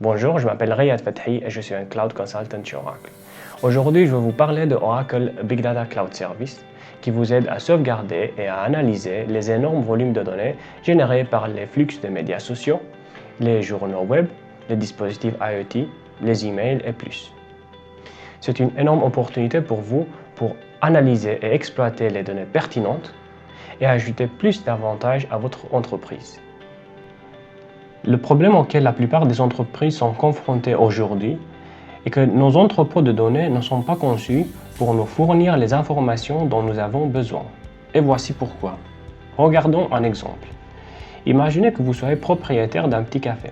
Bonjour, je m'appelle Riyad Fathi et je suis un Cloud Consultant chez Oracle. Aujourd'hui, je vais vous parler de Oracle Big Data Cloud Service qui vous aide à sauvegarder et à analyser les énormes volumes de données générés par les flux de médias sociaux, les journaux web, les dispositifs IoT, les emails et plus. C'est une énorme opportunité pour vous pour analyser et exploiter les données pertinentes et ajouter plus d'avantages à votre entreprise. Le problème auquel la plupart des entreprises sont confrontées aujourd'hui est que nos entrepôts de données ne sont pas conçus pour nous fournir les informations dont nous avons besoin. Et voici pourquoi. Regardons un exemple. Imaginez que vous soyez propriétaire d'un petit café.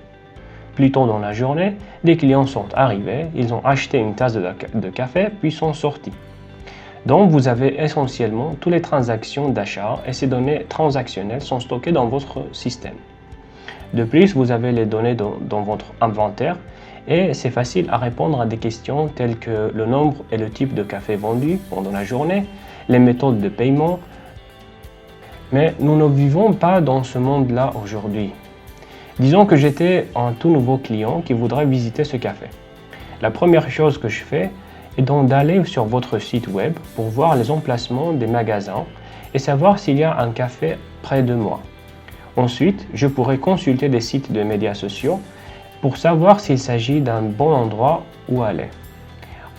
Plus tôt dans la journée, des clients sont arrivés, ils ont acheté une tasse de café puis sont sortis. Donc vous avez essentiellement toutes les transactions d'achat et ces données transactionnelles sont stockées dans votre système. De plus, vous avez les données dans votre inventaire et c'est facile à répondre à des questions telles que le nombre et le type de café vendu pendant la journée, les méthodes de paiement. Mais nous ne vivons pas dans ce monde-là aujourd'hui. Disons que j'étais un tout nouveau client qui voudrait visiter ce café. La première chose que je fais est donc d'aller sur votre site web pour voir les emplacements des magasins et savoir s'il y a un café près de moi. Ensuite, je pourrais consulter des sites de médias sociaux pour savoir s'il s'agit d'un bon endroit où aller.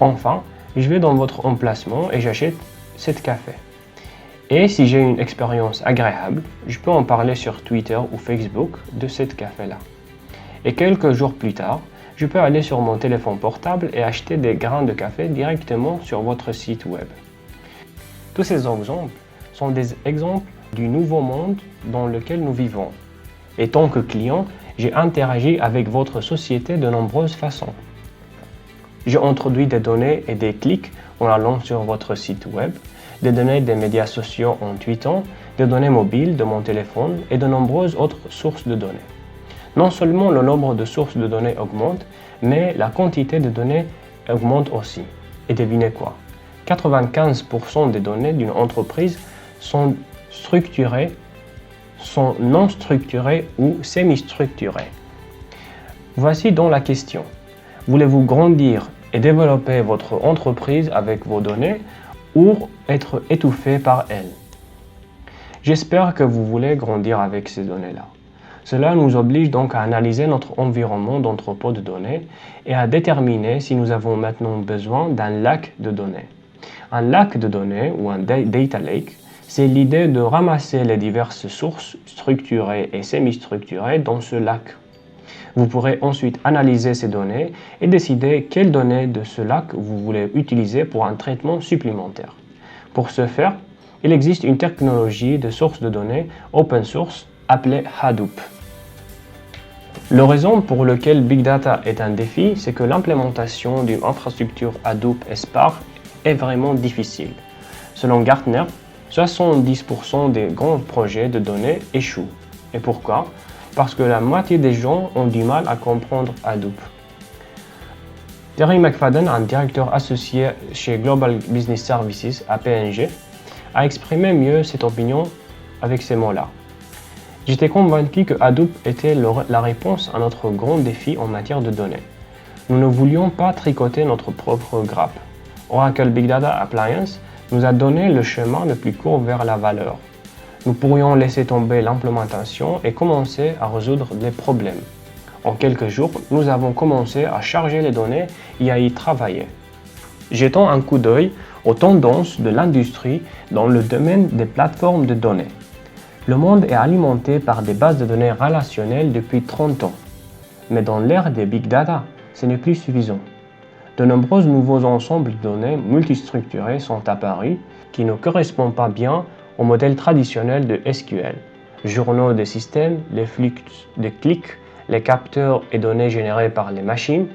Enfin, je vais dans votre emplacement et j'achète ce café. Et si j'ai une expérience agréable, je peux en parler sur Twitter ou Facebook de ce café-là. Et quelques jours plus tard, je peux aller sur mon téléphone portable et acheter des grains de café directement sur votre site web. Tous ces exemples sont des exemples du nouveau monde dans lequel nous vivons. Et tant que client, j'ai interagi avec votre société de nombreuses façons. J'ai introduit des données et des clics en allant sur votre site web, des données des médias sociaux en tweetant, des données mobiles de mon téléphone et de nombreuses autres sources de données. Non seulement le nombre de sources de données augmente, mais la quantité de données augmente aussi. Et devinez quoi? 95% des données d'une entreprise sont structurées, sont non structurées ou semi-structurées. Voici donc la question. Voulez-vous grandir et développer votre entreprise avec vos données ou être étouffé par elles? J'espère que vous voulez grandir avec ces données-là. Cela nous oblige donc à analyser notre environnement d'entrepôt de données et à déterminer si nous avons maintenant besoin d'un lac de données. Un lac de données ou un data lake, c'est l'idée de ramasser les diverses sources structurées et semi-structurées dans ce lac. Vous pourrez ensuite analyser ces données et décider quelles données de ce lac vous voulez utiliser pour un traitement supplémentaire. Pour ce faire, il existe une technologie de source de données open source appelée Hadoop. La raison pour laquelle Big Data est un défi, c'est que l'implémentation d'une infrastructure Hadoop et Spark est vraiment difficile. Selon Gartner, 70% des grands projets de données échouent. Et pourquoi? Parce que la moitié des gens ont du mal à comprendre Hadoop. Terry McFadden, un directeur associé chez Global Business Services à P&G, a exprimé mieux cette opinion avec ces mots-là. J'étais convaincu que Hadoop était la réponse à notre grand défi en matière de données. Nous ne voulions pas tricoter notre propre grappe. Oracle Big Data Appliance nous a donné le chemin le plus court vers la valeur. Nous pourrions laisser tomber l'implémentation et commencer à résoudre les problèmes. En quelques jours, nous avons commencé à charger les données et à y travailler. Jetons un coup d'œil aux tendances de l'industrie dans le domaine des plateformes de données. Le monde est alimenté par des bases de données relationnelles depuis 30 ans. Mais dans l'ère des Big Data, ce n'est plus suffisant. De nombreux nouveaux ensembles de données multistructurés sont apparus qui ne correspondent pas bien au modèle traditionnel de SQL. Journaux des systèmes, les flux de clics, les capteurs et données générées par les machines,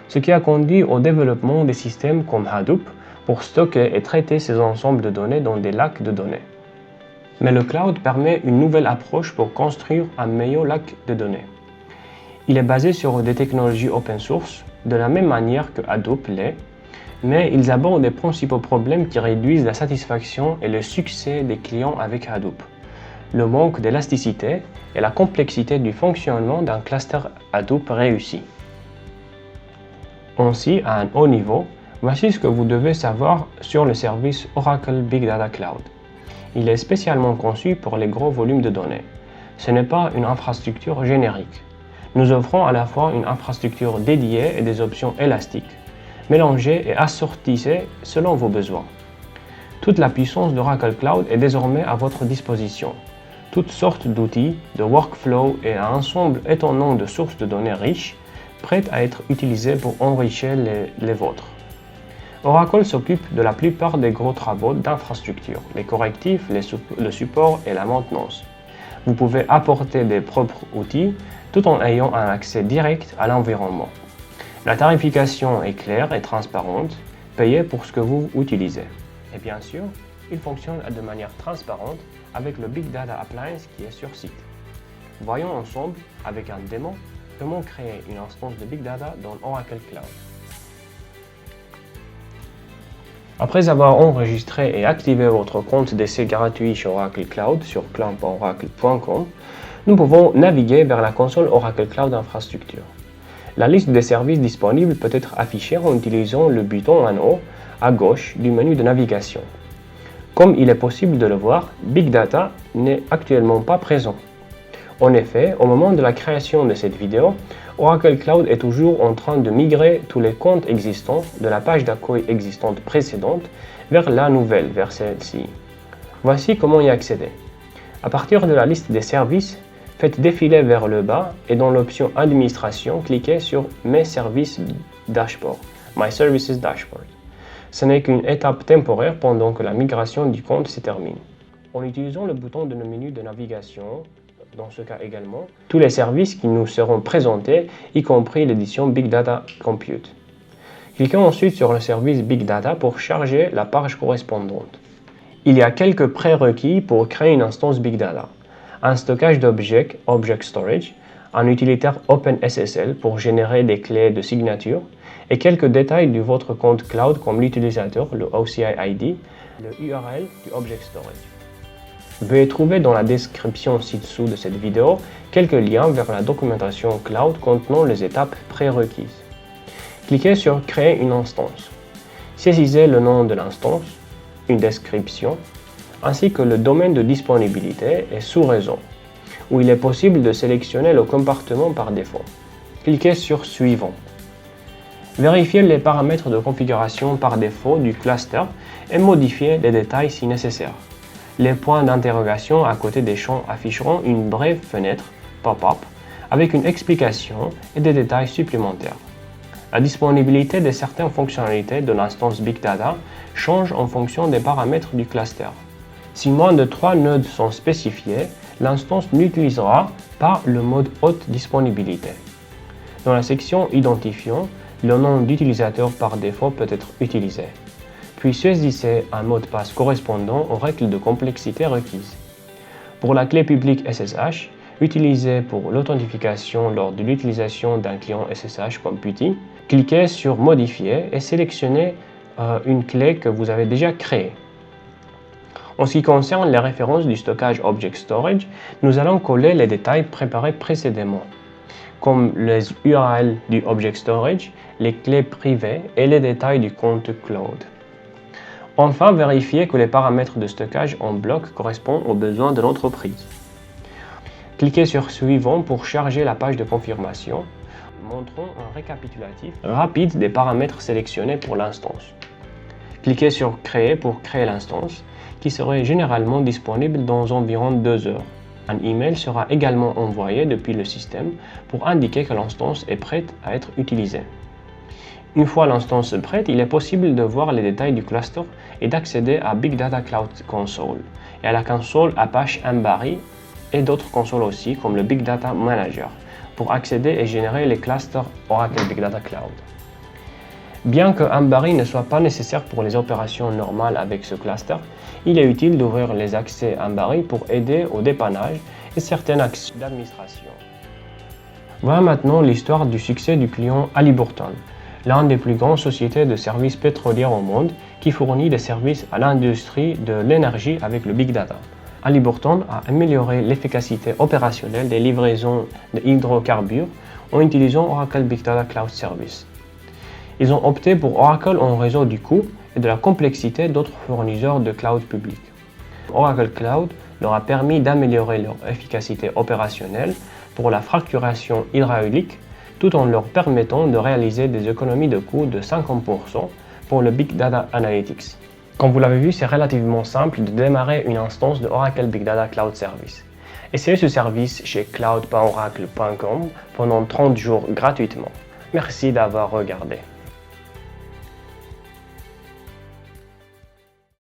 ce qui a conduit au développement des systèmes comme Hadoop pour stocker et traiter ces ensembles de données dans des lacs de données. Mais le cloud permet une nouvelle approche pour construire un meilleur lac de données. Il est basé sur des technologies open source, de la même manière que Hadoop l'est, mais ils abordent les principaux problèmes qui réduisent la satisfaction et le succès des clients avec Hadoop. Le manque d'élasticité et la complexité du fonctionnement d'un cluster Hadoop réussi. Ainsi, à un haut niveau, voici ce que vous devez savoir sur le service Oracle Big Data Cloud. Il est spécialement conçu pour les gros volumes de données. Ce n'est pas une infrastructure générique. Nous offrons à la fois une infrastructure dédiée et des options élastiques, mélangées et assortissées selon vos besoins. Toute la puissance d'Oracle Cloud est désormais à votre disposition. Toutes sortes d'outils, de workflows et un ensemble étonnant de sources de données riches, prêtes à être utilisées pour enrichir les vôtres. Oracle s'occupe de la plupart des gros travaux d'infrastructure, les correctifs, le support et la maintenance. Vous pouvez apporter des propres outils tout en ayant un accès direct à l'environnement. La tarification est claire et transparente, payez pour ce que vous utilisez. Et bien sûr, il fonctionne de manière transparente avec le Big Data Appliance qui est sur site. Voyons ensemble, avec un démo, comment créer une instance de Big Data dans Oracle Cloud. Après avoir enregistré et activé votre compte d'essai gratuit chez Oracle Cloud sur cloud.oracle.com, nous pouvons naviguer vers la console Oracle Cloud Infrastructure. La liste des services disponibles peut être affichée en utilisant le bouton en haut à gauche du menu de navigation. Comme il est possible de le voir, Big Data n'est actuellement pas présent. En effet, au moment de la création de cette vidéo, Oracle Cloud est toujours en train de migrer tous les comptes existants de la page d'accueil existante précédente vers la nouvelle, vers celle-ci. Voici comment y accéder. À partir de la liste des services, faites défiler vers le bas et dans l'option Administration, cliquez sur Mes services dashboard, My Services Dashboard. Ce n'est qu'une étape temporaire pendant que la migration du compte se termine. En utilisant le bouton de menu de navigation, dans ce cas également, tous les services qui nous seront présentés, y compris l'édition Big Data Compute. Cliquez ensuite sur le service Big Data pour charger la page correspondante. Il y a quelques prérequis pour créer une instance Big Data. Un stockage d'objets, Object Storage, un utilitaire OpenSSL pour générer des clés de signature, et quelques détails de votre compte cloud comme l'utilisateur, le OCI ID, le URL du Object Storage. Veuillez trouver dans la description ci-dessous de cette vidéo quelques liens vers la documentation cloud contenant les étapes prérequises. Cliquez sur Créer une instance. Saisissez le nom de l'instance, une description, ainsi que le domaine de disponibilité et sous-réseau, où il est possible de sélectionner le compartiment par défaut. Cliquez sur Suivant. Vérifiez les paramètres de configuration par défaut du cluster et modifiez les détails si nécessaire. Les points d'interrogation à côté des champs afficheront une brève fenêtre pop-up avec une explication et des détails supplémentaires. La disponibilité de certaines fonctionnalités de l'instance Big Data change en fonction des paramètres du cluster. Si moins de 3 nodes sont spécifiés, l'instance n'utilisera pas le mode haute disponibilité. Dans la section Identifiant, le nom d'utilisateur par défaut peut être utilisé. Puis saisissez un mot de passe correspondant aux règles de complexité requises. Pour la clé publique SSH, utilisée pour l'authentification lors de l'utilisation d'un client SSH comme PuTTY, cliquez sur Modifier et sélectionnez une clé que vous avez déjà créée. En ce qui concerne les références du stockage Object Storage, nous allons coller les détails préparés précédemment, comme les URL du Object Storage, les clés privées et les détails du compte Cloud. Enfin, vérifiez que les paramètres de stockage en bloc correspondent aux besoins de l'entreprise. Cliquez sur Suivant pour charger la page de confirmation, montrant un récapitulatif rapide des paramètres sélectionnés pour l'instance. Cliquez sur Créer pour créer l'instance, qui serait généralement disponible dans environ 2 heures. Un email sera également envoyé depuis le système pour indiquer que l'instance est prête à être utilisée. Une fois l'instance prête, il est possible de voir les détails du cluster et d'accéder à Big Data Cloud Console et à la console Apache Ambari et d'autres consoles aussi comme le Big Data Manager pour accéder et générer les clusters Oracle Big Data Cloud. Bien que Ambari ne soit pas nécessaire pour les opérations normales avec ce cluster, il est utile d'ouvrir les accès Ambari pour aider au dépannage et certaines actions d'administration. Voilà maintenant l'histoire du succès du client Halliburton, l'une des plus grandes sociétés de services pétroliers au monde qui fournit des services à l'industrie de l'énergie avec le Big Data. Halliburton a amélioré l'efficacité opérationnelle des livraisons de hydrocarbures en utilisant Oracle Big Data Cloud Service. Ils ont opté pour Oracle en raison du coût et de la complexité d'autres fournisseurs de cloud public. Oracle Cloud leur a permis d'améliorer leur efficacité opérationnelle pour la fracturation hydraulique tout en leur permettant de réaliser des économies de coûts de 50% pour le Big Data Analytics. Comme vous l'avez vu, c'est relativement simple de démarrer une instance de Oracle Big Data Cloud Service. Essayez ce service chez cloud.oracle.com pendant 30 jours gratuitement. Merci d'avoir regardé.